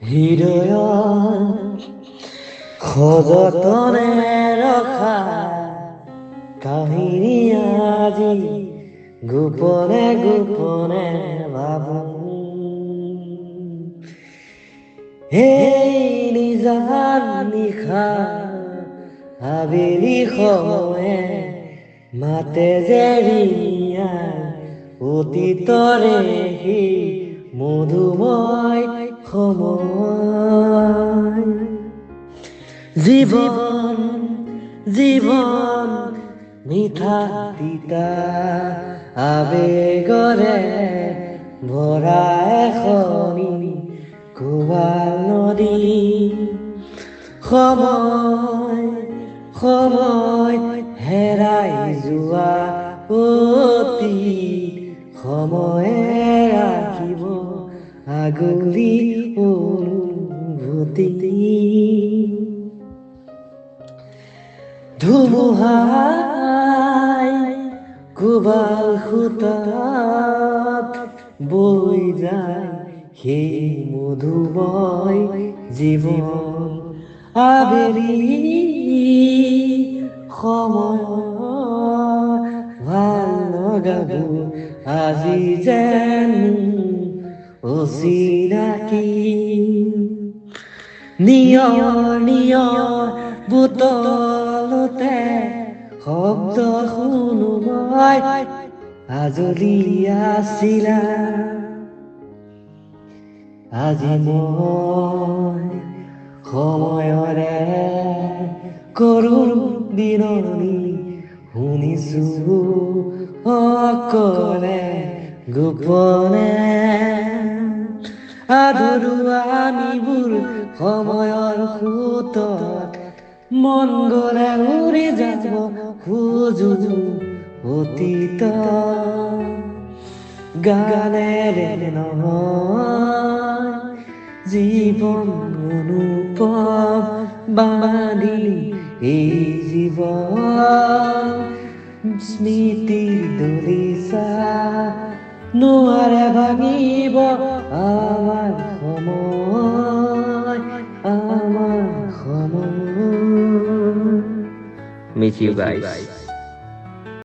হৃদয়ত সযতনে ৰখা কাহিনী আজি গোপনে গোপনে ভাবো এই নিজান নিশা আবেলি সময়ে মাতে জেৰিয়াই অতীতৰে সেই মধুময় সময় জীৱন জীৱন মিঠা তিতা আবেগৰে ভৰা এখনি কোবাল নদী সময় সময় হেৰাই যোৱা অতীত সময়ে ৰাখিব আগলি অনুভূতি ধুমুহাই কোবাল সূতাত বৈ যায় সেই মধুময় জীৱন আবেলি সময় ভাল লগাব আজি যেন অচিনাকি নিয়ৰ বুটলতে শব্দ শুনো মই আজলি আছিলা আজি মই সময়ৰে কৰোঁ বিননি শুনিছো অকলে গোপনে আধৰুৱা আমিবোৰ সময়ৰ সোঁতত মন গ'লে উৰি যাব খোজো অতীত গানেৰে নহয় জীৱন অনুপম বান্ধি এই জীৱন স্মৃতিৰ দলিচা নোৱাৰে ভাঙিব আমাৰ সময় আমাৰ সময় Miss you guys.